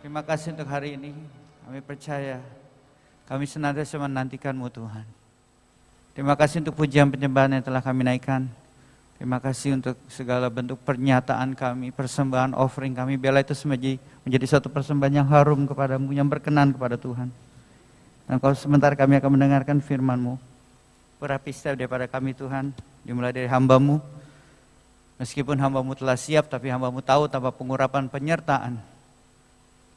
Terima kasih untuk hari ini. Kami percaya, kami senantiasa menantikan-Mu Tuhan. Terima kasih untuk pujian penyembahan yang telah kami naikkan. Terima kasih untuk segala bentuk pernyataan kami, persembahan, offering kami. Biarlah itu menjadi suatu persembahan yang harum kepadamu, yang berkenan kepada Tuhan. Dan kalau sebentar kami akan mendengarkan firman-Mu. Urapi setiap daripada kami Tuhan, dimulai dari hamba-Mu. Meskipun hamba-Mu telah siap, tapi hamba-Mu tahu tanpa pengurapan penyertaan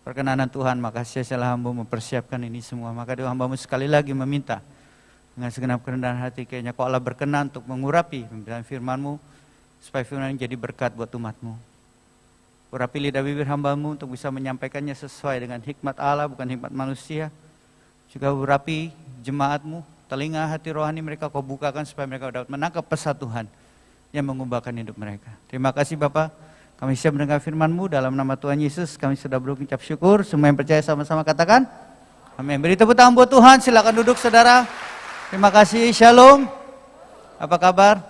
perkenanan Tuhan, maka sia-sialah hamba mempersiapkan ini semua. Maka doa hamba-Mu sekali lagi meminta dengan segenap kerendahan hati, kayaknya Kau Allah berkenan untuk mengurapi pemberitaan firman-Mu, supaya firman jadi berkat buat umat-Mu. Urapi lidah bibir hamba-Mu untuk bisa menyampaikannya sesuai dengan hikmat Allah, bukan hikmat manusia. Juga urapi jemaat-Mu, telinga hati rohani mereka Kau bukakan supaya mereka dapat menangkap pesan Tuhan yang mengubahkan hidup mereka. Terima kasih Bapak. Kami siap mendengar firman-Mu dalam nama Tuhan Yesus. Kami sudah berucap syukur. Semua yang percaya sama-sama katakan amin. Beri tepuk tangan buat Tuhan. Silakan duduk saudara. Terima kasih. Shalom. Apa kabar?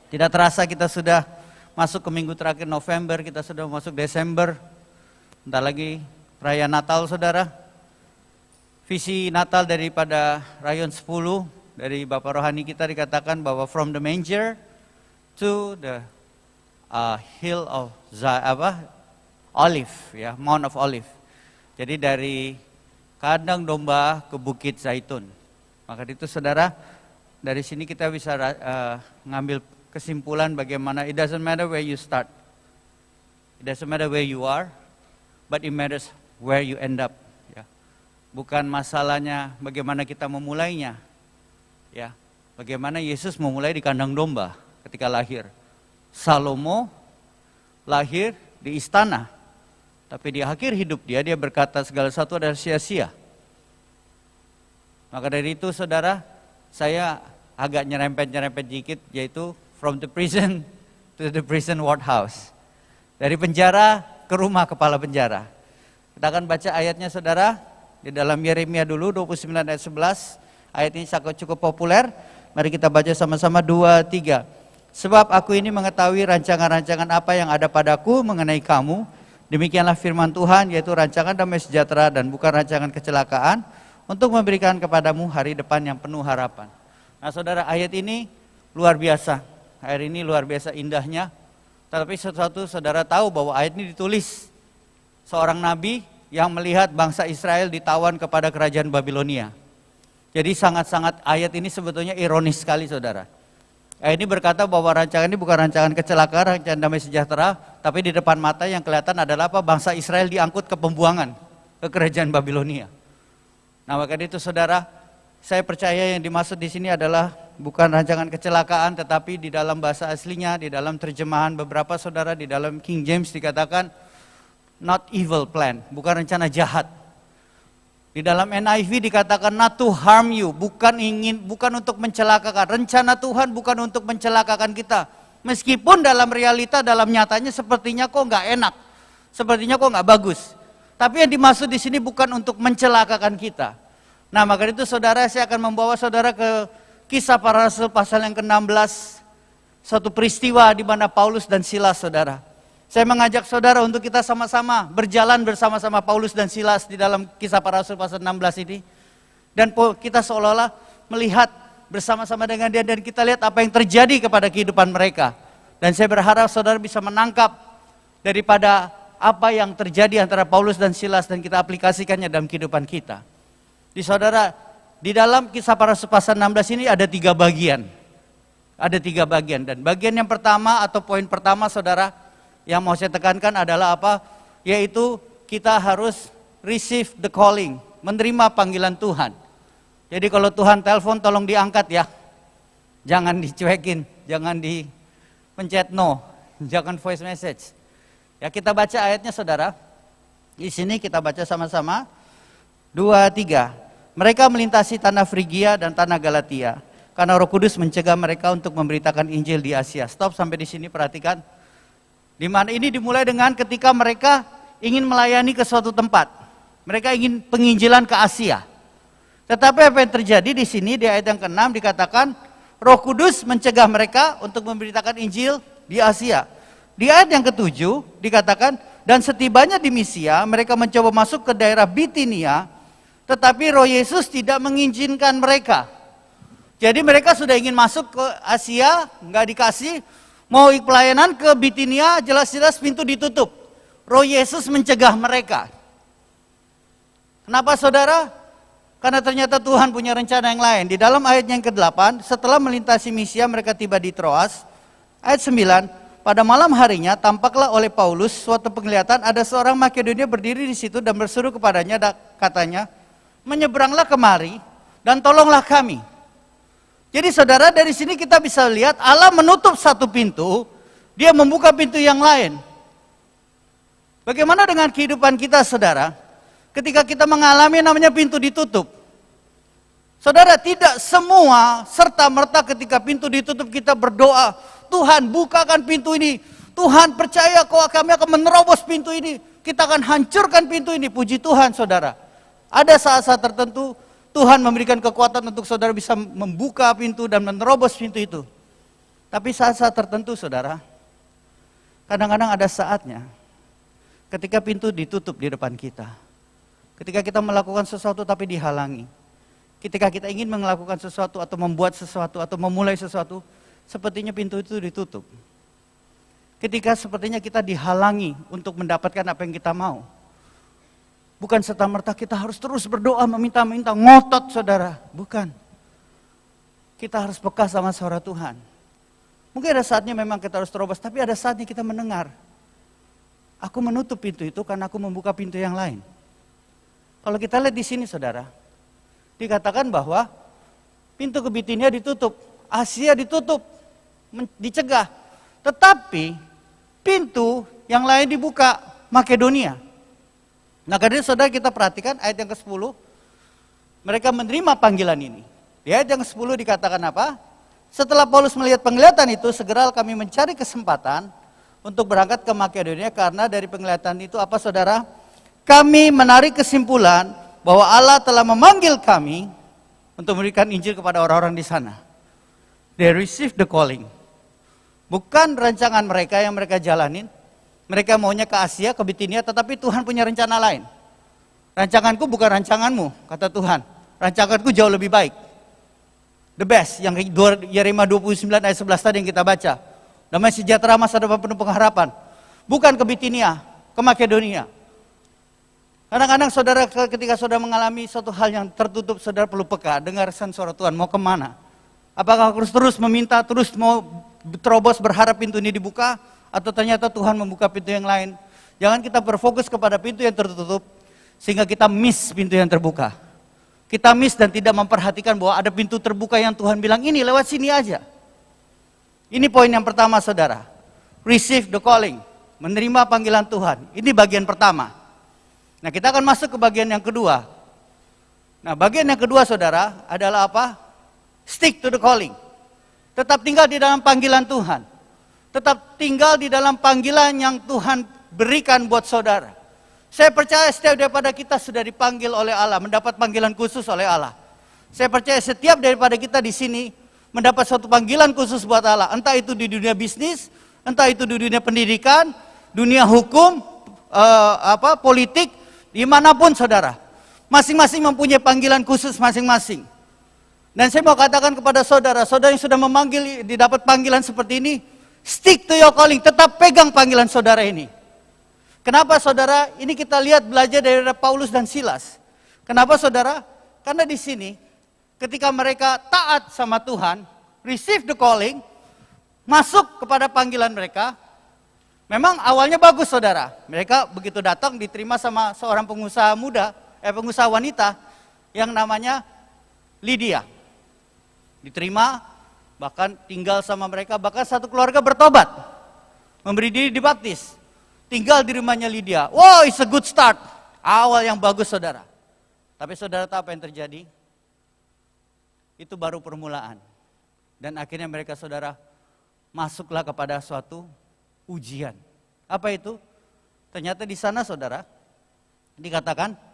Tidak terasa kita sudah masuk ke minggu terakhir November. Kita sudah masuk Desember. Bentar lagi perayaan Natal saudara. Visi Natal daripada Rayon 10 dari Bapak Rohani kita dikatakan bahwa from the manger to the hill of Olive, ya, Mount of Olive. Jadi dari kandang domba ke Bukit Zaitun. Maka itu saudara, dari sini kita bisa ngambil kesimpulan bagaimana it doesn't matter where you start, it doesn't matter where you are, but it matters where you end up. Ya. Bukan masalahnya bagaimana kita memulainya, ya. Bagaimana Yesus memulai di kandang domba ketika lahir. Salomo lahir di istana, tapi di akhir hidup dia berkata segala sesuatu adalah sia-sia. Maka dari itu saudara, saya agak nyerempet dikit, yaitu from the prison to the prison ward house. Dari penjara ke rumah kepala penjara. Kita akan baca ayatnya saudara, di dalam Yeremia dulu 29 ayat 11. Ayat ini sangat cukup populer. Mari kita baca sama-sama 2, 3. Sebab aku ini mengetahui rancangan-rancangan apa yang ada padaku mengenai kamu. Demikianlah firman Tuhan, yaitu rancangan damai sejahtera dan bukan rancangan kecelakaan, untuk memberikan kepadamu hari depan yang penuh harapan. Nah saudara, ayat ini luar biasa. Ayat ini luar biasa indahnya. Tetapi sesuatu saudara tahu bahwa ayat ini ditulis seorang nabi yang melihat bangsa Israel ditawan kepada kerajaan Babilonia. Jadi sangat-sangat ayat ini sebetulnya ironis sekali saudara. Ini berkata bahwa rancangan ini bukan rancangan kecelakaan, rancangan damai sejahtera, tapi di depan mata yang kelihatan adalah apa? Bangsa Israel diangkut ke pembuangan, ke kerajaan Babilonia. Nah maka itu saudara, saya percaya yang dimaksud di sini adalah bukan rancangan kecelakaan, tetapi di dalam bahasa aslinya, di dalam terjemahan beberapa saudara, di dalam King James dikatakan not evil plan, bukan rencana jahat. Di dalam NIV dikatakan not to harm you, bukan untuk mencelakakan. Rencana Tuhan bukan untuk mencelakakan kita. Meskipun dalam realita, dalam nyatanya sepertinya kok nggak enak, sepertinya kok nggak bagus. Tapi yang dimaksud di sini bukan untuk mencelakakan kita. Nah maka itu saudara, saya akan membawa saudara ke Kisah Para Rasul pasal yang ke-16, suatu peristiwa di mana Paulus dan Silas saudara. Saya mengajak saudara untuk kita sama-sama berjalan bersama-sama Paulus dan Silas di dalam Kisah Para Rasul pasal 16 ini. Dan kita seolah-olah melihat bersama-sama dengan dia dan kita lihat apa yang terjadi kepada kehidupan mereka. Dan saya berharap saudara bisa menangkap daripada apa yang terjadi antara Paulus dan Silas dan kita aplikasikannya dalam kehidupan kita. Di saudara, di dalam Kisah Para Rasul pasal 16 ini ada 3 bagian. Ada 3 bagian dan bagian yang pertama atau poin pertama saudara, yang mau saya tekankan adalah apa? Yaitu kita harus receive the calling, menerima panggilan Tuhan. Jadi kalau Tuhan telepon tolong diangkat ya. Jangan dicuekin, jangan dipencet no, jangan voice message. Ya kita baca ayatnya saudara. Di sini kita baca sama-sama. 2, 3. Mereka melintasi tanah Frigia dan tanah Galatia karena Roh Kudus mencegah mereka untuk memberitakan Injil di Asia. Stop sampai di sini, perhatikan. Di mana ini dimulai dengan ketika mereka ingin melayani ke suatu tempat. Mereka ingin penginjilan ke Asia. Tetapi apa yang terjadi di sini di ayat yang ke-6 dikatakan Roh Kudus mencegah mereka untuk memberitakan Injil di Asia. Di ayat yang ke-7 dikatakan Dan setibanya di Misia, mereka mencoba masuk ke daerah Bitinia, tetapi Roh Yesus tidak mengizinkan mereka. Jadi mereka sudah ingin masuk ke Asia, nggak dikasih. Mau pelayanan ke Bitinia, jelas-jelas pintu ditutup. Roh Yesus mencegah mereka. Kenapa saudara? Karena ternyata Tuhan punya rencana yang lain. Di dalam ayat yang ke-8, setelah melintasi Misia, mereka tiba di Troas. Ayat 9, pada malam harinya tampaklah oleh Paulus suatu penglihatan, ada seorang Makedonia berdiri di situ dan berseru kepadanya, katanya, menyeberanglah kemari dan tolonglah kami. Jadi saudara, dari sini kita bisa lihat Allah menutup satu pintu, dia membuka pintu yang lain. Bagaimana dengan kehidupan kita saudara? Ketika kita mengalami namanya pintu ditutup. Saudara, tidak semua serta-merta ketika pintu ditutup kita berdoa, Tuhan bukakan pintu ini. Tuhan percaya bahwa kami akan menerobos pintu ini. Kita akan hancurkan pintu ini. Puji Tuhan saudara. Ada saat-saat tertentu Tuhan memberikan kekuatan untuk saudara bisa membuka pintu dan menerobos pintu itu. Tapi saat-saat tertentu saudara, kadang-kadang ada saatnya ketika pintu ditutup di depan kita. Ketika kita melakukan sesuatu tapi dihalangi. Ketika kita ingin melakukan sesuatu atau membuat sesuatu atau memulai sesuatu, sepertinya pintu itu ditutup. Ketika sepertinya kita dihalangi untuk mendapatkan apa yang kita mau. Bukan serta-merta kita harus terus berdoa, meminta-minta, ngotot saudara. Bukan. Kita harus peka sama suara Tuhan. Mungkin ada saatnya memang kita harus terobos, tapi ada saatnya kita mendengar. Aku menutup pintu itu karena aku membuka pintu yang lain. Kalau kita lihat di sini saudara, dikatakan bahwa pintu ke Bitinia ditutup, Asia ditutup, dicegah. Tetapi pintu yang lain dibuka, Makedonia. Nah karena saudara kita perhatikan ayat yang ke-10, mereka menerima panggilan ini. Di ayat yang ke-10 dikatakan apa? Setelah Paulus melihat penglihatan itu, segera kami mencari kesempatan untuk berangkat ke Makedonia, karena dari penglihatan itu apa saudara? Kami menarik kesimpulan bahwa Allah telah memanggil kami untuk memberikan Injil kepada orang-orang di sana. They received the calling. Bukan rancangan mereka yang mereka jalanin. Mereka maunya ke Asia, ke Bitinia, tetapi Tuhan punya rencana lain. Rancanganku bukan rancanganmu, kata Tuhan. Rancanganku jauh lebih baik. The best, yang Yeremia 29 ayat 11 tadi yang kita baca. Damai sejahtera, masa depan penuh pengharapan. Bukan ke Bitinia, ke Makedonia. Kadang-kadang saudara ketika saudara mengalami suatu hal yang tertutup, saudara perlu peka, dengarkan suara Tuhan, mau kemana? Apakah harus terus meminta, terus mau terobos berharap pintu ini dibuka? Atau ternyata Tuhan membuka pintu yang lain? Jangan kita berfokus kepada pintu yang tertutup, sehingga kita miss pintu yang terbuka. Kita miss dan tidak memperhatikan bahwa ada pintu terbuka yang Tuhan bilang, ini lewat sini aja. Ini poin yang pertama saudara. Receive the calling, menerima panggilan Tuhan. Ini bagian pertama. Nah kita akan masuk ke bagian yang kedua. Nah bagian yang kedua saudara adalah apa? Stick to the calling. Tetap tinggal di dalam panggilan Tuhan. Tetap tinggal di dalam panggilan yang Tuhan berikan buat saudara. Saya percaya setiap daripada kita sudah dipanggil oleh Allah, mendapat panggilan khusus oleh Allah. Saya percaya setiap daripada kita di sini mendapat suatu panggilan khusus buat Allah. Entah itu di dunia bisnis, entah itu di dunia pendidikan, dunia hukum, politik, dimanapun saudara. Masing-masing mempunyai panggilan khusus masing-masing. Dan saya mau katakan kepada saudara, saudara yang sudah memanggil, didapat panggilan seperti ini, stick to your calling, tetap pegang panggilan saudara ini. Kenapa saudara? Ini kita lihat belajar dari Paulus dan Silas. Kenapa saudara? Karena di sini ketika mereka taat sama Tuhan, receive the calling, masuk kepada panggilan mereka, memang awalnya bagus saudara. Mereka begitu datang diterima sama seorang pengusaha muda, pengusaha wanita yang namanya Lydia. Diterima, bahkan tinggal sama mereka, bahkan satu keluarga bertobat, memberi diri dibaptis, tinggal di rumahnya Lydia. Wow, it's a good start. Awal yang bagus saudara. Tapi saudara tahu apa yang terjadi? Itu baru permulaan. Dan akhirnya mereka saudara masuklah kepada suatu ujian. Apa itu? Ternyata di sana saudara dikatakan,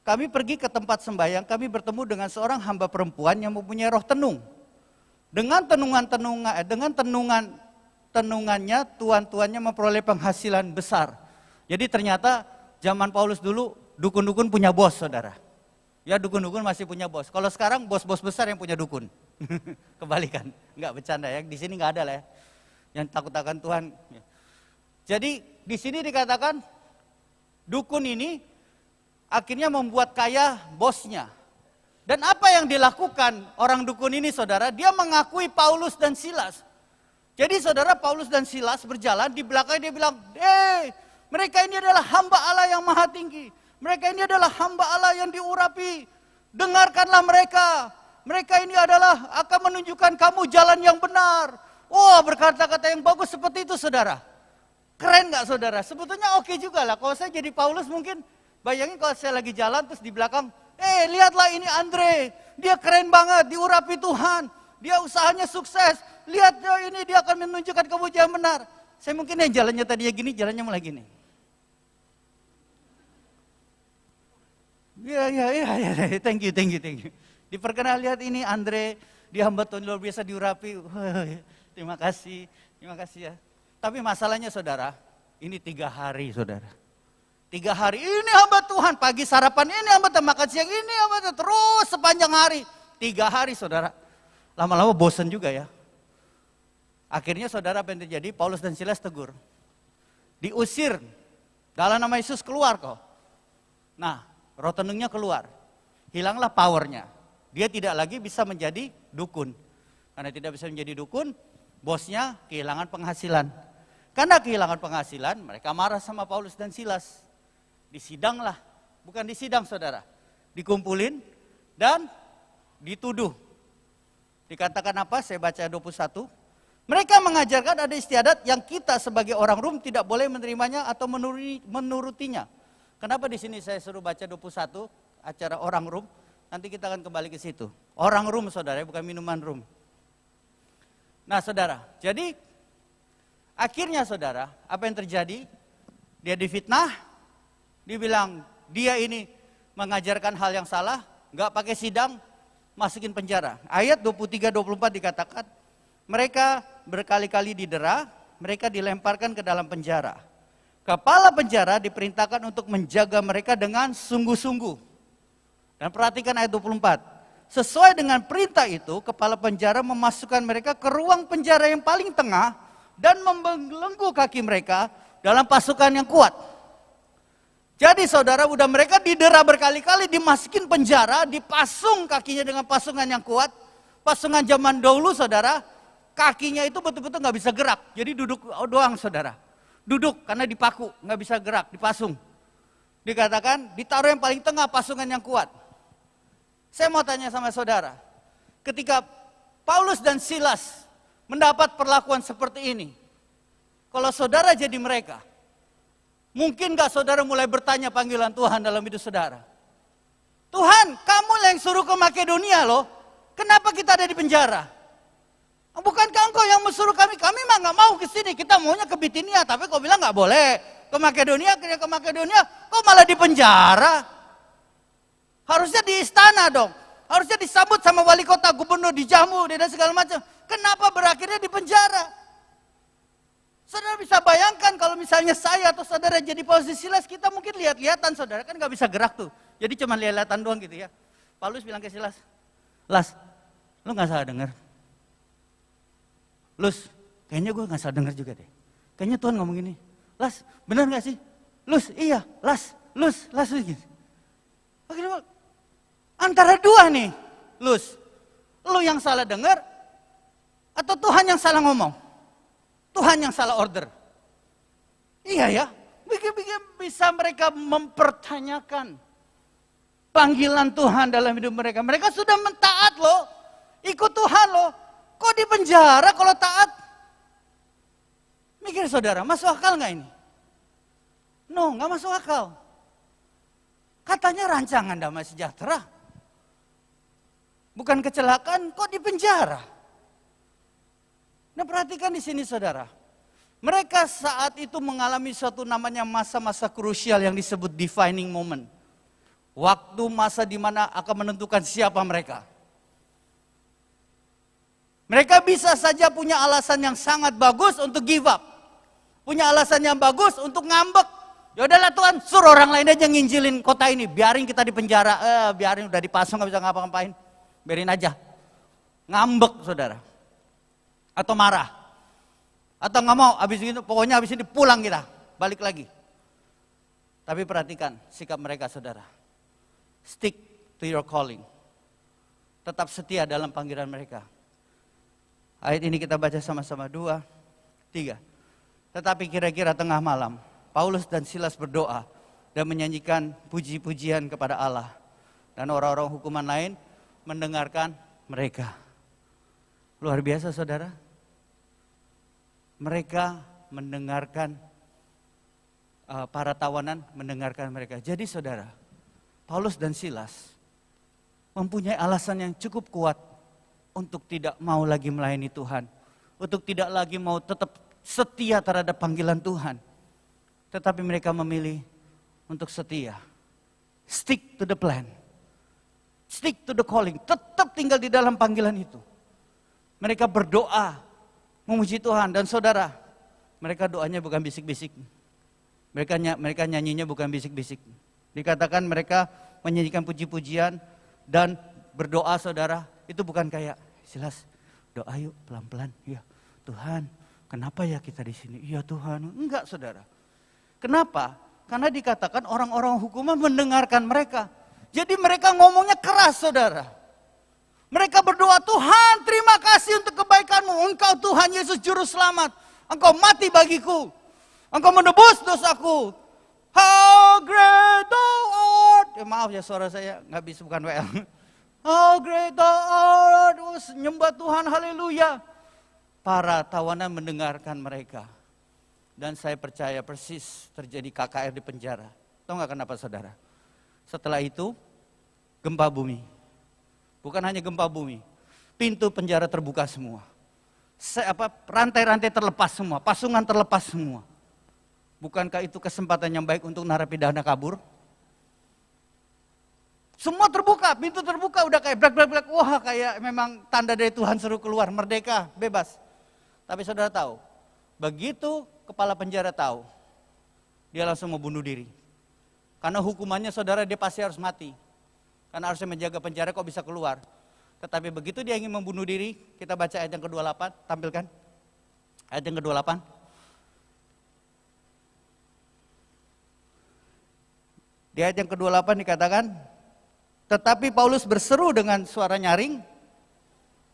kami pergi ke tempat sembahyang, kami bertemu dengan seorang hamba perempuan yang mempunyai roh tenung. Dengan tenungannya tuan-tuannya memperoleh penghasilan besar. Jadi ternyata zaman Paulus dulu dukun-dukun punya bos, saudara. Ya dukun-dukun masih punya bos. Kalau sekarang bos-bos besar yang punya dukun. Kebalikan, nggak bercanda ya. Di sini nggak ada lah ya. Yang takut akan Tuhan. Jadi di sini dikatakan dukun ini akhirnya membuat kaya bosnya. Dan apa yang dilakukan orang dukun ini, saudara? Dia mengakui Paulus dan Silas. Jadi saudara, Paulus dan Silas berjalan, di belakang dia bilang, mereka ini adalah hamba Allah yang maha tinggi. Mereka ini adalah hamba Allah yang diurapi. Dengarkanlah mereka. Mereka ini adalah akan menunjukkan kamu jalan yang benar. Oh, berkata-kata yang bagus seperti itu, saudara. Keren gak, saudara? Sebetulnya oke juga lah. Kalau saya jadi Paulus mungkin, bayangin kalau saya lagi jalan terus di belakang, lihatlah ini Andre. Dia keren banget, diurapi Tuhan. Dia usahanya sukses. Lihat ini, dia akan menunjukkan kamu jalan benar. Saya mungkin yang jalannya tadinya gini, jalannya mulai gini. Ya, thank you. Diperkenal, lihat ini Andre, dia hamba Tuhan luar biasa diurapi. Terima kasih ya. Tapi masalahnya saudara, ini 3 hari saudara. 3 hari, ini hamba Tuhan, pagi sarapan ini hamba Tuhan, makan siang ini hamba Tuhan, terus sepanjang hari. 3 hari saudara, lama-lama bosan juga ya. Akhirnya saudara apa yang terjadi? Paulus dan Silas tegur. Diusir, dalam nama Yesus keluar kau. Nah, roh tenungnya keluar. Hilanglah powernya. Dia tidak lagi bisa menjadi dukun. Karena tidak bisa menjadi dukun, bosnya kehilangan penghasilan. Karena kehilangan penghasilan, mereka marah sama Paulus dan Silas. Disidang lah, bukan disidang saudara. Dikumpulin dan dituduh. Dikatakan apa? Saya baca 21. Mereka mengajarkan ada istiadat yang kita sebagai orang Rom tidak boleh menerimanya atau menurutinya. Kenapa di sini saya suruh baca 21 acara orang Rom? Nanti kita akan kembali ke situ. Orang Rom saudara, bukan minuman rum. Nah saudara, jadi akhirnya saudara, apa yang terjadi? Dia difitnah, dibilang dia ini mengajarkan hal yang salah, nggak pakai sidang, masukin penjara. Ayat 23-24 dikatakan, mereka berkali-kali didera, mereka dilemparkan ke dalam penjara. Kepala penjara diperintahkan untuk menjaga mereka dengan sungguh-sungguh. Dan perhatikan ayat 24. Sesuai dengan perintah itu, kepala penjara memasukkan mereka ke ruang penjara yang paling tengah dan membelenggu kaki mereka dalam pasukan yang kuat. Jadi saudara, udah mereka didera berkali-kali, dimasukin penjara, dipasung kakinya dengan pasungan yang kuat. Pasungan zaman dahulu saudara, kakinya itu betul-betul nggak bisa gerak. Jadi duduk doang saudara. Duduk karena dipaku, nggak bisa gerak, dipasung. Dikatakan ditaruh yang paling tengah pasungan yang kuat. Saya mau tanya sama saudara, ketika Paulus dan Silas mendapat perlakuan seperti ini, kalau saudara jadi mereka, mungkin gak saudara mulai bertanya panggilan Tuhan dalam hidup saudara? Tuhan, kamu yang suruh ke Makedonia loh, kenapa kita ada di penjara? Bukankah engkau yang mensuruh kami? Kami mah gak mau ke sini, kita maunya ke Bitinia, tapi kau bilang gak boleh ke Makedonia, kok malah di penjara? Harusnya di istana dong. Harusnya disambut sama wali kota, gubernur, dijamu, dan segala macam. Kenapa berakhirnya di penjara? Saudara bisa bayangkan kalau misalnya saya atau saudara jadi posisi Silas, kita mungkin lihat-lihatan saudara, kan gak bisa gerak tuh. Jadi cuma lihat-lihatan doang gitu ya. Paulus bilang ke Silas, Las, lu gak salah dengar? Lus, kayaknya gue gak salah dengar juga deh. Kayaknya Tuhan ngomong gini, Las, benar gak sih? Lus, iya, Las. Gitu. Akhirnya, antara dua nih, Lus, lu yang salah dengar atau Tuhan yang salah ngomong? Tuhan yang salah order. Iya ya, bisa mereka mempertanyakan panggilan Tuhan dalam hidup mereka. Mereka sudah mentaat loh, ikut Tuhan loh. Kok di penjara kalau taat? Mikir saudara, masuk akal gak ini? No, gak masuk akal. Katanya rancangan damai sejahtera. Bukan kecelakaan, kok di penjara? Nah perhatikan di sini saudara. Mereka saat itu mengalami suatu namanya masa-masa krusial yang disebut defining moment. Waktu masa di mana akan menentukan siapa mereka. Mereka bisa saja punya alasan yang sangat bagus untuk give up. Punya alasan yang bagus untuk ngambek. Ya udahlah Tuhan, suruh orang lain aja nginjilin kota ini. Biarin kita di penjara, biarin udah dipasung nggak bisa ngapa-ngapain. Biarin aja. Ngambek saudara. Atau marah. Atau nggak mau, pokoknya habis ini pulang kita. Balik lagi. Tapi perhatikan sikap mereka saudara. Stick to your calling. Tetap setia dalam panggilan mereka. Ayat ini kita baca sama-sama 2, 3. Tetapi kira-kira tengah malam, Paulus dan Silas berdoa dan menyanyikan puji-pujian kepada Allah. Dan orang-orang hukuman lain mendengarkan mereka. Luar biasa saudara. Mereka mendengarkan, para tawanan mendengarkan mereka. Jadi saudara, Paulus dan Silas mempunyai alasan yang cukup kuat untuk tidak mau lagi melayani Tuhan. Untuk tidak lagi mau tetap setia terhadap panggilan Tuhan. Tetapi mereka memilih untuk setia. Stick to the plan. Stick to the calling. Tetap tinggal di dalam panggilan itu. Mereka berdoa, memuji Tuhan. Dan saudara, mereka doanya bukan bisik-bisik. Mereka nyanyinya bukan bisik-bisik. Dikatakan mereka menyanyikan puji-pujian dan berdoa saudara. Itu bukan kayak, Silas, doa yuk pelan-pelan. Ya Tuhan, kenapa ya kita di sini? Iya Tuhan. Enggak saudara. Kenapa? Karena dikatakan orang-orang hukuman mendengarkan mereka. Jadi mereka ngomongnya keras saudara. Mereka berdoa, Tuhan terima kasih untuk kebaikan-Mu. Engkau Tuhan Yesus Juru Selamat. Engkau mati bagiku. Engkau menebus dosaku. How great thou art. Maaf ya suara saya nggak bisa, bukan WL. How great thou art. Nyembah Tuhan, haleluya. Para tawanan mendengarkan mereka. Dan saya percaya persis terjadi KKR di penjara. Tahu nggak kenapa saudara? Setelah itu gempa bumi. Bukan hanya gempa bumi. Pintu penjara terbuka semua. Rantai-rantai terlepas semua. Pasungan terlepas semua. Bukankah itu kesempatan yang baik untuk narapidana kabur? Semua terbuka, pintu terbuka, udah kayak blak-blak-blak. Wah kayak memang tanda dari Tuhan suruh keluar, merdeka, bebas. Tapi saudara tahu, begitu kepala penjara tahu, dia langsung mau bunuh diri. Karena hukumannya saudara dia pasti harus mati. Karena harusnya menjaga penjara kok bisa keluar. Tetapi begitu dia ingin membunuh diri, kita baca ayat yang ke-28, tampilkan. Ayat yang ke-28. Di ayat yang ke-28 dikatakan, tetapi Paulus berseru dengan suara nyaring,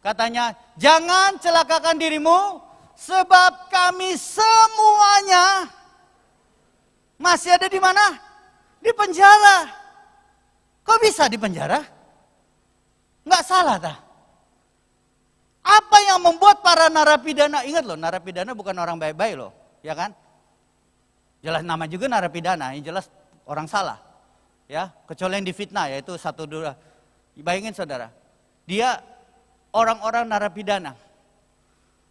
katanya, jangan celakakan dirimu, sebab kami semuanya masih ada di mana? Di penjara. Kok bisa di penjara? Nggak salah dah. Apa yang membuat para narapidana, ingat loh, narapidana bukan orang baik-baik loh, ya kan? Jelas nama juga narapidana, yang jelas orang salah. Ya, kecuali yang difitnah, yaitu 1-2. Bayangin saudara, dia orang-orang narapidana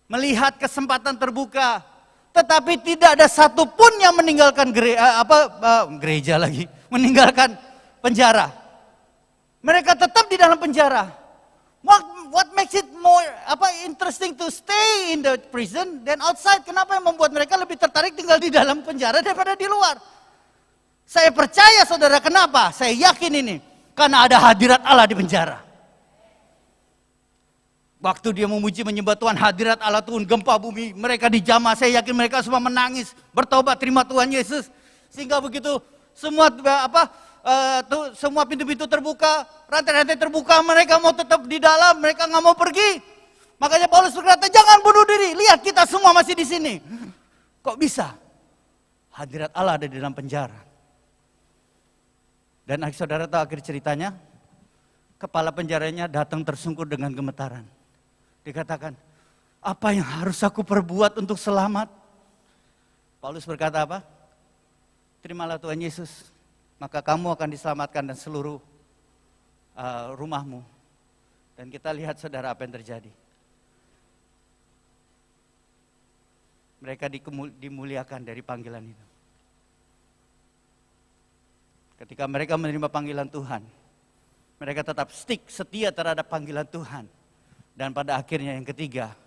melihat kesempatan terbuka, tetapi tidak ada satupun yang meninggalkan gereja lagi, meninggalkan penjara. Mereka tetap di dalam penjara. What makes it more interesting to stay in the prison than outside? Kenapa yang membuat mereka lebih tertarik tinggal di dalam penjara daripada di luar? Saya percaya saudara, kenapa? Saya yakin ini. Karena ada hadirat Allah di penjara. Waktu dia memuji menyembah Tuhan, hadirat Allah turun, gempa bumi. Mereka dijamah, saya yakin mereka semua menangis. Bertobat, terima Tuhan Yesus. Sehingga begitu semua semua pintu-pintu terbuka, rantai-rantai terbuka. Mereka mau tetap di dalam, mereka nggak mau pergi. Makanya Paulus berkata, jangan bunuh diri. Lihat kita semua masih di sini. Kok bisa? Hadirat Allah ada di dalam penjara. Dan saudara tahu akhir ceritanya, kepala penjaranya datang tersungkur dengan gemetaran. Dikatakan, apa yang harus aku perbuat untuk selamat? Paulus berkata apa? Terimalah Tuhan Yesus, maka kamu akan diselamatkan dan seluruh rumahmu. Dan kita lihat saudara apa yang terjadi. Mereka dimuliakan dari panggilan itu. Ketika mereka menerima panggilan Tuhan, mereka tetap setia terhadap panggilan Tuhan. Dan pada akhirnya yang ketiga,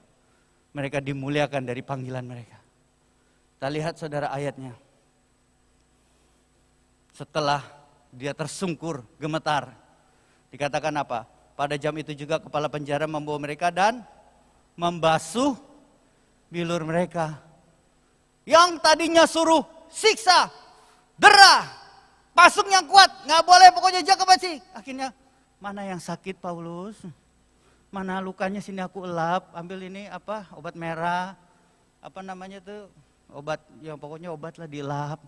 mereka dimuliakan dari panggilan mereka. Kita lihat saudara ayatnya. Setelah dia tersungkur, gemetar. Dikatakan apa? Pada jam itu juga kepala penjara membawa mereka dan membasuh bilur mereka. Yang tadinya suruh siksa, dera, pasung yang kuat, nggak boleh pokoknya jaga basi. Akhirnya, mana yang sakit Paulus? Mana lukanya sini aku elap, ambil ini apa, obat merah, apa namanya tuh, obat, yang pokoknya obat lah dilap.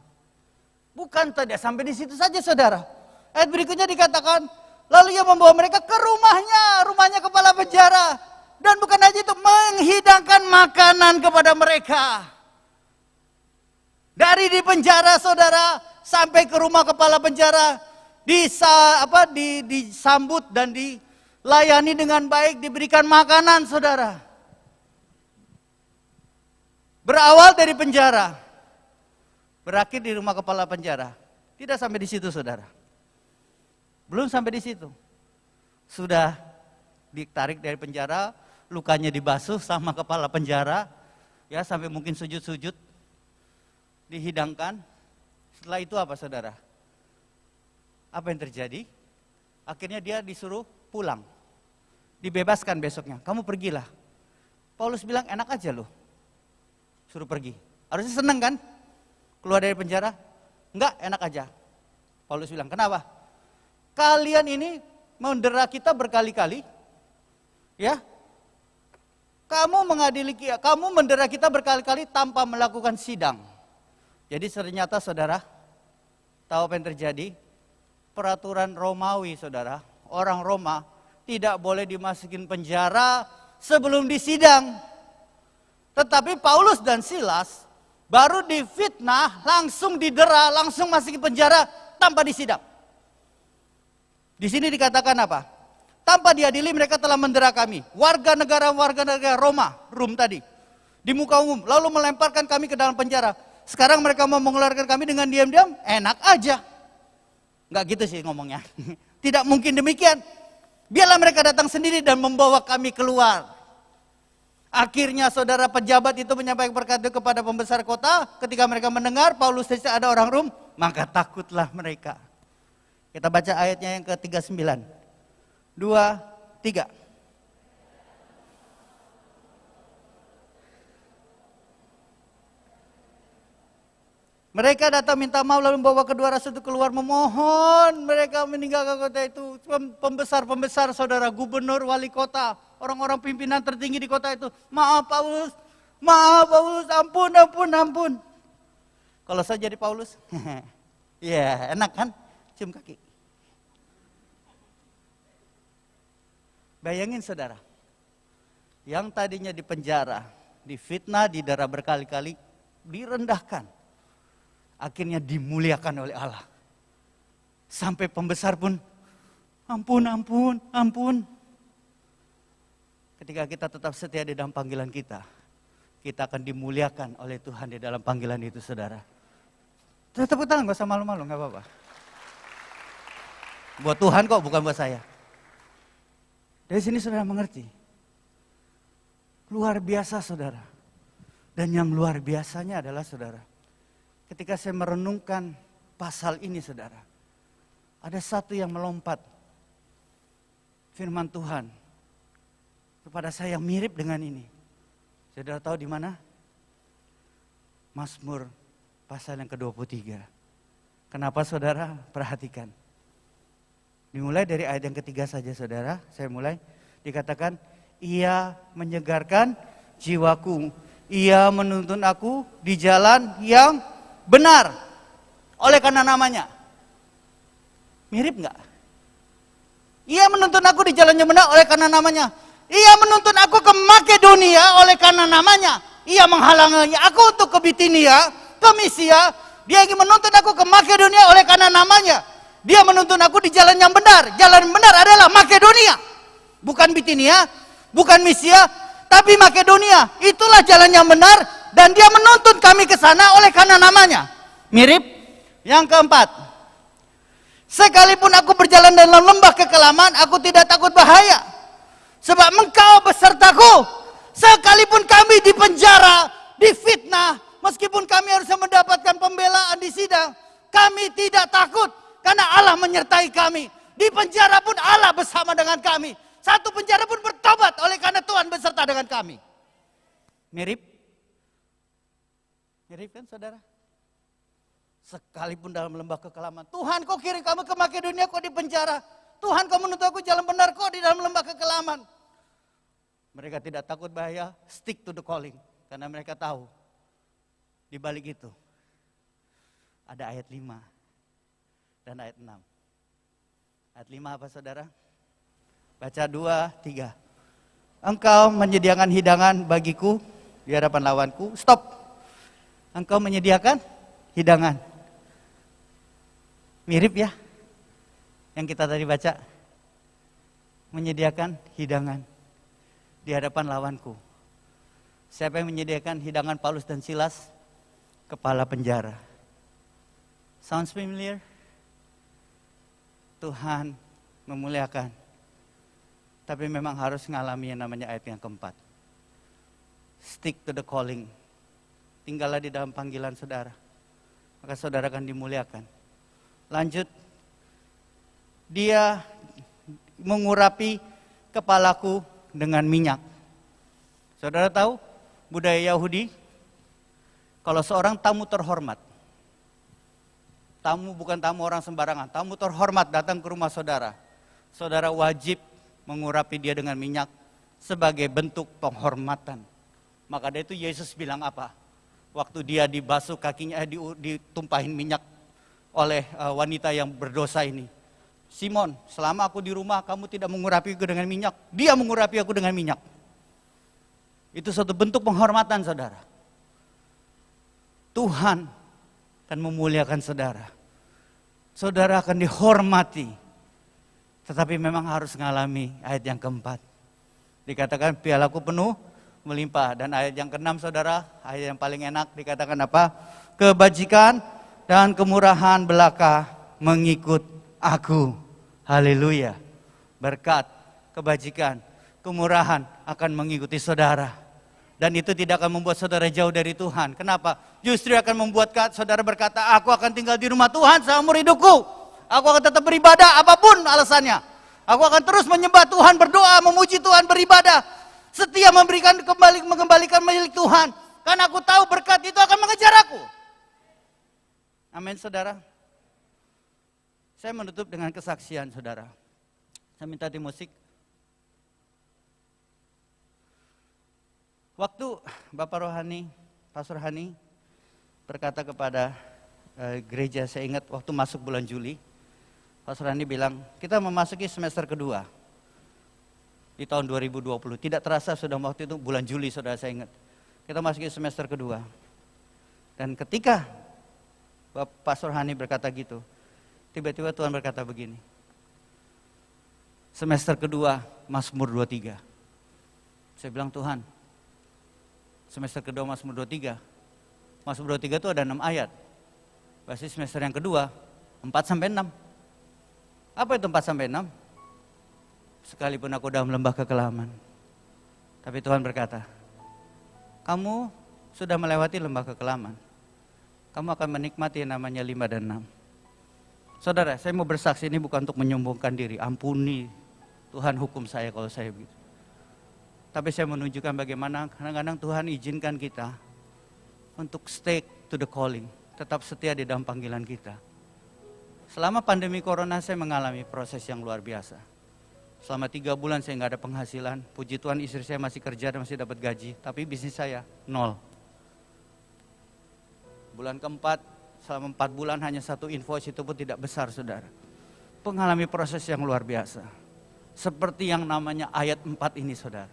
Bukan tidak sampai di situ saja saudara. Ayat berikutnya dikatakan, lalu ia membawa mereka ke rumahnya kepala penjara. Dan bukan hanya itu, menghidangkan makanan kepada mereka. Dari di penjara saudara, sampai ke rumah kepala penjara, disambut dan dilayani dengan baik, diberikan makanan saudara. Berawal dari penjara, berakhir di rumah kepala penjara. Tidak sampai di situ saudara. Belum sampai di situ. Sudah ditarik dari penjara, lukanya dibasuh sama kepala penjara, ya sampai mungkin sujud-sujud, dihidangkan. Setelah itu apa saudara? Apa yang terjadi? Akhirnya dia disuruh pulang. Dibebaskan besoknya. Kamu pergilah. Paulus bilang enak aja loh. Suruh pergi. Harusnya seneng kan? Keluar dari penjara? Enggak, enak aja. Paulus bilang, kenapa? Kalian ini mendera kita berkali-kali. Ya. Kamu mendera kita berkali-kali tanpa melakukan sidang. Jadi ternyata saudara, tahu apa yang terjadi? Peraturan Romawi saudara, orang Roma tidak boleh dimasukin penjara sebelum disidang. Tetapi Paulus dan Silas baru difitnah, langsung didera, langsung masukin penjara tanpa disidang. Di sini dikatakan apa? Tanpa diadili mereka telah mendera kami, warga negara Roma, Rum tadi, di muka umum, lalu melemparkan kami ke dalam penjara. Sekarang mereka mau mengeluarkan kami dengan diam-diam, enak aja. Enggak gitu sih ngomongnya. Tidak mungkin demikian. Biarlah mereka datang sendiri dan membawa kami keluar. Akhirnya saudara pejabat itu menyampaikan perkata kepada pembesar kota. Ketika mereka mendengar Paulus ada orang Rum, maka takutlah mereka. Kita baca ayatnya yang ke-39. 2, 3. Mereka datang minta maaf lalu membawa kedua rasul itu keluar memohon mereka meninggalkan kota itu. Pembesar-pembesar saudara, gubernur, wali kota, orang-orang pimpinan tertinggi di kota itu. Maaf Paulus, ampun. Kalau saya jadi Paulus, ya enak kan, cium kaki. Bayangin saudara, yang tadinya di penjara, difitnah, didera berkali-kali, direndahkan. Akhirnya dimuliakan oleh Allah. Sampai pembesar pun, ampun. Ketika kita tetap setia di dalam panggilan kita akan dimuliakan oleh Tuhan di dalam panggilan itu saudara. Tepuk tangan, gak usah malu-malu, gak apa-apa. Buat Tuhan kok, bukan buat saya. Dari sini saudara mengerti. Luar biasa saudara. Dan yang luar biasanya adalah saudara, ketika saya merenungkan pasal ini saudara, ada satu yang melompat firman Tuhan kepada saya yang mirip dengan ini. Saudara tahu di mana? Mazmur pasal yang ke-23. Kenapa saudara? Perhatikan. Dimulai dari ayat yang ketiga saja saudara, saya mulai. Dikatakan, ia menyegarkan jiwaku, ia menuntun aku di jalan yang benar oleh karena namanya. Mirip enggak? Ia menuntun aku di jalan yang benar oleh karena namanya. Ia menuntun aku ke Makedonia oleh karena namanya. Ia menghalangi aku untuk ke Bitinia, ke Misia. Dia ingin menuntun aku ke Makedonia oleh karena namanya. Dia menuntun aku di jalan yang benar. Jalan yang benar adalah Makedonia. Bukan Bitinia, bukan Misia, tapi Makedonia. Itulah jalan yang benar. Dan dia menuntun kami ke sana oleh karena namanya. Mirip. Yang keempat. Sekalipun aku berjalan dalam lembah kekelaman, aku tidak takut bahaya. Sebab engkau besertaku. Sekalipun kami dipenjara, difitnah, meskipun kami harus mendapatkan pembelaan di sidang, kami tidak takut karena Allah menyertai kami. Di penjara pun Allah bersama dengan kami. Satu penjara pun bertobat oleh karena Tuhan beserta dengan kami. Mirip? Mirip kan saudara? Sekalipun dalam lembah kekelaman, Tuhan kau kirim kami ke Makedonia, kau di penjara. Tuhan kau menuntut aku jalan benar, kau di dalam lembah kekelaman. Mereka tidak takut bahaya, stick to the calling. Karena mereka tahu, di balik itu ada ayat 5 dan ayat 6. Ayat 5 apa saudara? Baca 2, 3. Engkau menyediakan hidangan bagiku di hadapan lawanku. Stop. Engkau menyediakan hidangan. Mirip ya? Yang kita tadi baca. Menyediakan hidangan di hadapan lawanku. Siapa yang menyediakan hidangan Paulus dan Silas? Kepala penjara. Sounds familiar? Tuhan memuliakan. Tapi memang harus mengalami yang namanya ayat yang keempat. Stick to the calling. Tinggallah di dalam panggilan saudara. Maka saudara akan dimuliakan. Lanjut. Dia mengurapi kepalaku dengan minyak. Saudara tahu budaya Yahudi? Kalau seorang tamu terhormat. Tamu bukan tamu orang sembarangan. Tamu terhormat datang ke rumah saudara. Saudara wajib mengurapi dia dengan minyak sebagai bentuk penghormatan. Maka dari itu Yesus bilang apa? Waktu dia dibasuh kakinya, ditumpahin minyak oleh wanita yang berdosa ini. Simon, selama aku di rumah kamu tidak mengurapi aku dengan minyak. Dia mengurapi aku dengan minyak. Itu suatu bentuk penghormatan saudara. Tuhan akan memuliakan saudara. Saudara akan dihormati. Tetapi memang harus mengalami ayat yang keempat. Dikatakan pialaku penuh melimpah. Dan ayat yang keenam saudara, ayat yang paling enak dikatakan apa? Kebajikan dan kemurahan belaka mengikut aku. Haleluya. Berkat, kebajikan, kemurahan akan mengikuti saudara. Dan itu tidak akan membuat saudara jauh dari Tuhan. Kenapa? Justru akan membuat saudara berkata, aku akan tinggal di rumah Tuhan seumur hidupku. Aku akan tetap beribadah apapun alasannya. Aku akan terus menyembah Tuhan, berdoa, memuji Tuhan, beribadah. Setia mengembalikan milik Tuhan. Karena aku tahu berkat itu akan mengejar aku. Amin saudara. Saya menutup dengan kesaksian saudara. Saya minta di musik. Waktu Bapak Rohani, Pastor Hani berkata kepada gereja, saya ingat waktu masuk bulan Juli, Pastor Hani bilang, kita memasuki semester kedua di tahun 2020. Tidak terasa sudah waktu itu bulan Juli saudara, saya ingat. Kita masuki semester kedua. Dan ketika Pastor Hani berkata gitu, tiba-tiba Tuhan berkata begini, semester kedua Mazmur 23. Saya bilang, Tuhan, semester kedua Mazmur 23. Mazmur 23 itu ada 6 ayat. Berarti semester yang kedua 4-6. Apa itu 4-6? Sekalipun aku dalam lembah kekelaman. Tapi Tuhan berkata, kamu sudah melewati lembah kekelaman. Kamu akan menikmati yang namanya 5 dan 6. Saudara, saya mau bersaksi ini bukan untuk menyombongkan diri. Ampuni Tuhan hukum saya kalau saya begitu. Tapi saya menunjukkan bagaimana kadang-kadang Tuhan izinkan kita untuk stay to the calling. Tetap setia di dalam panggilan kita. Selama pandemi corona saya mengalami proses yang luar biasa. Selama 3 bulan saya nggak ada penghasilan. Puji Tuhan istri saya masih kerja dan masih dapat gaji. Tapi bisnis saya 0. Bulan keempat, selama 4 bulan hanya 1 invoice, itu pun tidak besar saudara. Mengalami proses yang luar biasa. Seperti yang namanya ayat 4 ini saudara.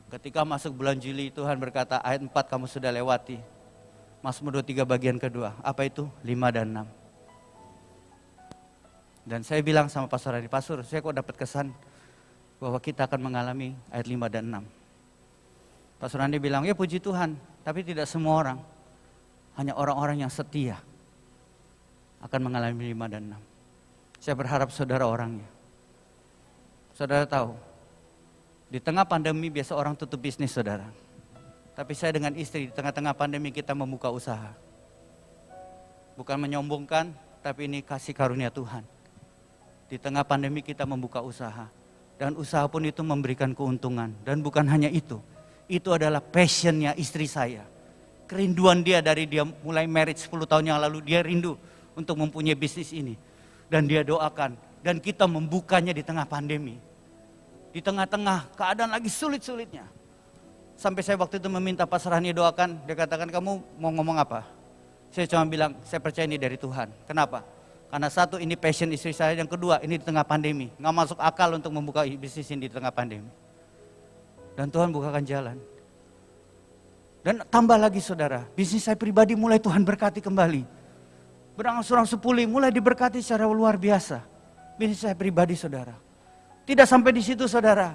Ketika masuk bulan Juli, Tuhan berkata, ayat 4 kamu sudah lewati. Mazmur 23 bagian kedua. Apa itu? 5 dan 6. Dan saya bilang sama Pastor Adi, Pastor, saya kok dapat kesan bahwa kita akan mengalami ayat 5 dan 6. Pastor Andi bilang, ya puji Tuhan, tapi tidak semua orang. Hanya orang-orang yang setia akan mengalami 5 dan 6. Saya berharap saudara orangnya. Saudara tahu, di tengah pandemi biasa orang tutup bisnis saudara. Tapi saya dengan istri di tengah-tengah pandemi kita membuka usaha. Bukan menyombongkan, tapi ini kasih karunia Tuhan. Di tengah pandemi kita membuka usaha. Dan usaha pun itu memberikan keuntungan. Dan bukan hanya itu adalah passionnya istri saya. Kerinduan dia dari dia mulai marriage 10 tahun yang lalu, dia rindu untuk mempunyai bisnis ini. Dan dia doakan, dan kita membukanya di tengah pandemi. Di tengah-tengah keadaan lagi sulit-sulitnya. Sampai saya waktu itu meminta Pak Serhani doakan, dia katakan, kamu mau ngomong apa? Saya cuma bilang, saya percaya ini dari Tuhan. Kenapa? Karena satu, ini passion istri saya. Yang kedua, ini di tengah pandemi. Nggak masuk akal untuk membuka bisnis ini di tengah pandemi. Dan Tuhan bukakan jalan. Dan tambah lagi saudara, bisnis saya pribadi mulai Tuhan berkati kembali. Berangsur-angsur pulih, mulai diberkati secara luar biasa. Bisnis saya pribadi saudara. Tidak sampai di situ saudara.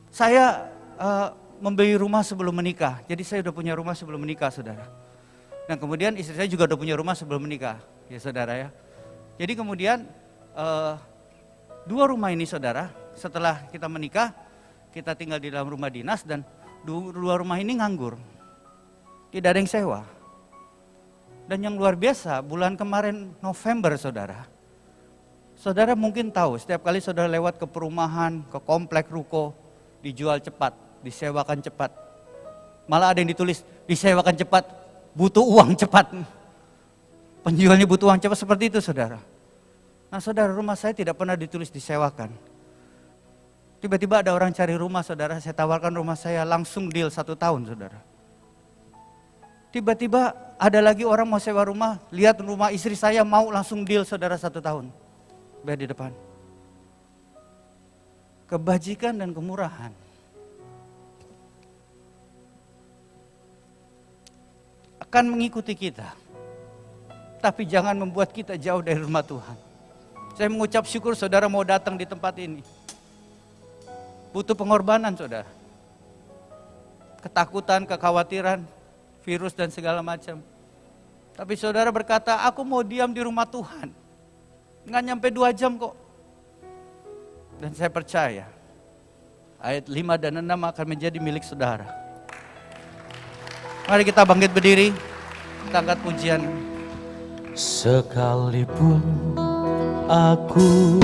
Saya membeli rumah sebelum menikah. Jadi saya udah punya rumah sebelum menikah saudara. Dan kemudian istri saya juga udah punya rumah sebelum menikah. Ya saudara ya. Jadi kemudian 2 rumah ini saudara, setelah kita menikah, kita tinggal di dalam rumah dinas dan 2 rumah ini nganggur. Tidak ada yang sewa. Dan yang luar biasa, bulan kemarin November saudara. Saudara mungkin tahu, setiap kali saudara lewat ke perumahan, ke komplek ruko, dijual cepat, disewakan cepat. Malah ada yang ditulis, disewakan cepat, butuh uang cepat. Penjualnya butuh uang cepat, seperti itu saudara. Nah saudara, rumah saya tidak pernah ditulis disewakan. Tiba-tiba ada orang cari rumah saudara, saya tawarkan rumah saya, langsung deal 1 tahun saudara. Tiba-tiba ada lagi orang mau sewa rumah, lihat rumah istri saya mau langsung deal saudara 1 tahun. Bayar di depan. Kebajikan dan kemurahan. Akan mengikuti kita. Tapi jangan membuat kita jauh dari rumah Tuhan. Saya mengucap syukur saudara mau datang di tempat ini. Butuh pengorbanan saudara. Ketakutan, kekhawatiran, virus dan segala macam. Tapi saudara berkata, aku mau diam di rumah Tuhan. Nggak nyampe 2 jam kok. Dan saya percaya, ayat 5 dan 6 akan menjadi milik saudara. Mari kita bangkit berdiri, kita angkat pujian. Sekalipun aku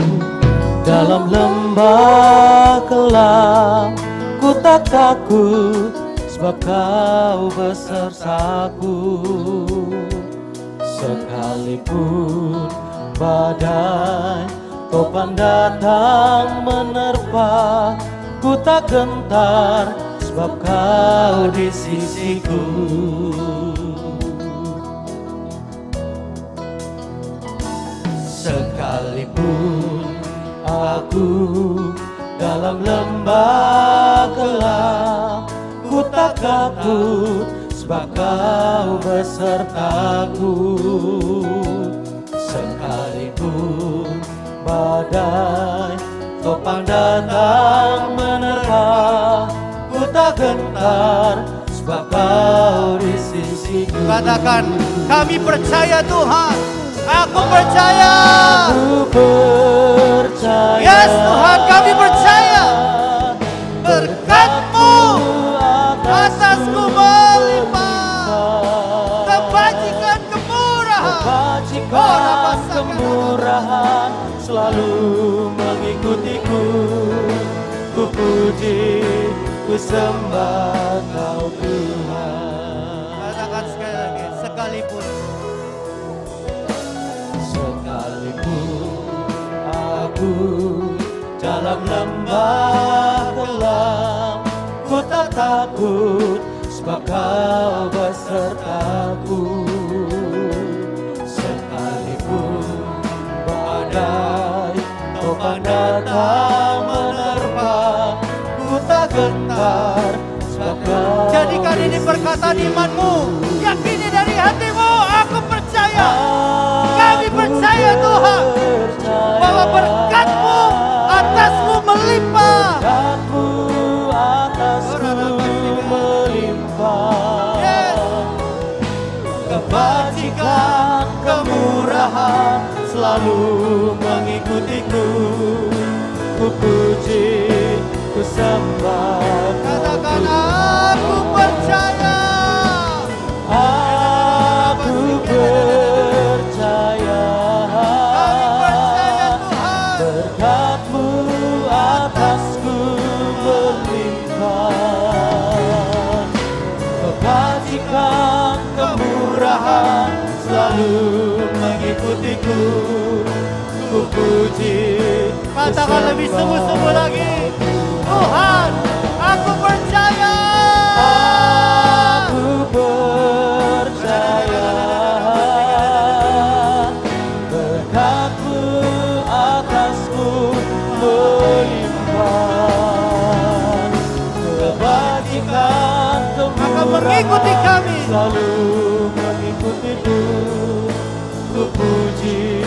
dalam lembah gelap, ku tak takut sebab kau besertaku. Sekalipun badai topan datang menerpa, ku tak gentar sebab kau di sisiku. Sekalipun aku dalam lembah gelap, ku tak takut sebab kau besertaku. Sekalipun badai topan datang menerpa, ku tak gentar sebab kau di sisiku. Katakan, kami percaya Tuhan. Aku percaya. Aku percaya. Yes Tuhan, kami percaya. Berkat-Mu atasku melimpah. Kebajikan kemurahan. Kebajikan kemurahan selalu mengikutiku. Ku puji, ku sembah Kau Tuhan. Katakan sekali lagi, sekalipun aku dalam lembah gelap, ku tak takut sebab Kau besertaku. Sekalipun badai topan datang menerpa, ku tak gentar sebab Kau. jadikan ini perkataan iman-Mu. Yakini dari hatimu, aku percaya. Kami percaya Tuhan bahwa berkat-Mu atasku melimpah. Berkat-Mu atasku melimpah. Yes. Kebajikan kemurahan selalu mengikutiku. Ku puji, ku sembah. Katakan aku percaya. Aku percaya. mengikutiku. Ku puji, Katakan lebih sungguh-sungguh lagi. Tuhan, aku percaya. aku percaya berkat-Mu atasku melimpah, kebajikan Akan mengikuti kami. selalu mengikutiku. Ku puji,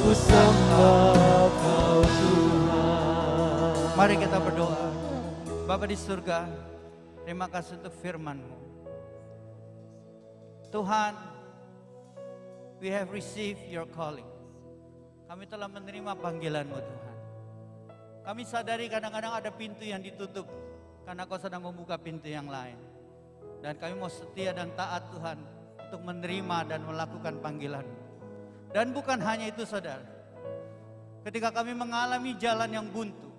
ku sembah Kau Tuhan. Mari kita berdoa. Bapa di surga, terima kasih untuk firman-Mu. Tuhan, we have received your calling. Kami telah menerima panggilan-Mu Tuhan. Kami sadari kadang-kadang ada pintu yang ditutup karena Kau sedang membuka pintu yang lain. Dan kami mau setia dan taat Tuhan untuk menerima dan melakukan panggilan-Mu. Dan bukan hanya itu saudara. Ketika kami mengalami jalan yang buntu,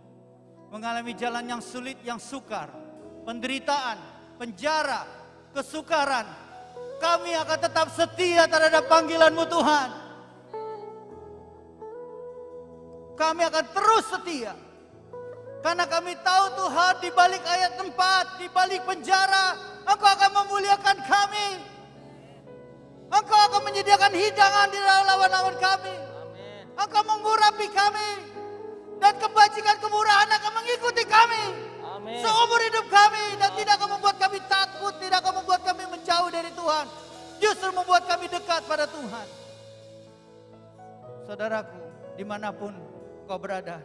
mengalami jalan yang sulit, yang sukar, penderitaan, penjara, kesukaran, kami akan tetap setia terhadap panggilan-Mu Tuhan. Kami akan terus setia. Karena kami tahu Tuhan, di balik ayat 4, di balik penjara, Engkau akan memuliakan kami. Engkau akan menyediakan hidangan di dalam lawan-lawan kami. Engkau mengurapi kami. Dan kebajikan kemurahan akan mengikuti kami. Seumur hidup kami. Dan tidak akan membuat kami takut. Tidak akan membuat kami menjauh dari Tuhan. Justru membuat kami dekat pada Tuhan. Saudaraku, dimanapun kau berada,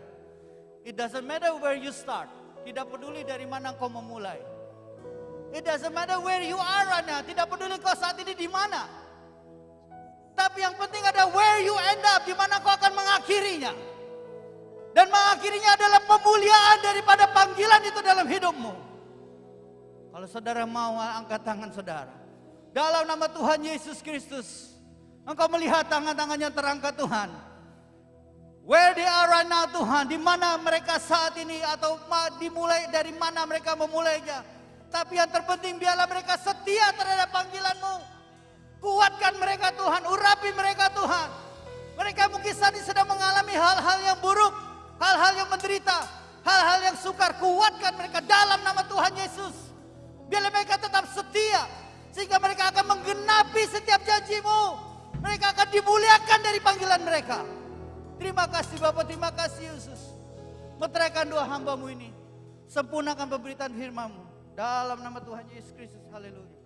it doesn't matter where you start. Tidak peduli dari mana kau memulai. It doesn't matter where you are right now. Tidak peduli kau saat ini di mana. Tapi yang penting ada where you end up, di mana kau akan mengakhirinya. Dan mengakhirinya adalah pemuliaan daripada panggilan itu dalam hidupmu. Kalau saudara mau, angkat tangan saudara. Dalam nama Tuhan Yesus Kristus, engkau melihat tangan-tangannya terangkat Tuhan. Where they are right now Tuhan, di mana mereka saat ini atau dimulai dari mana mereka memulainya. Tapi yang terpenting biarlah mereka setia terhadap panggilan-Mu. Kuatkan mereka Tuhan, urapi mereka Tuhan. Mereka mungkin saat ini sedang mengalami hal-hal yang buruk, hal-hal yang menderita, hal-hal yang sukar. Kuatkan mereka dalam nama Tuhan Yesus. Biarlah mereka tetap setia, sehingga mereka akan menggenapi setiap janji-Mu. Mereka akan dimuliakan dari panggilan mereka. Terima kasih Bapa, terima kasih Yesus. Meteraikan doa hamba-Mu ini. Sempurnakan pemberitaan firman-Mu. Dalam nama Tuhan Yesus Kristus, haleluya.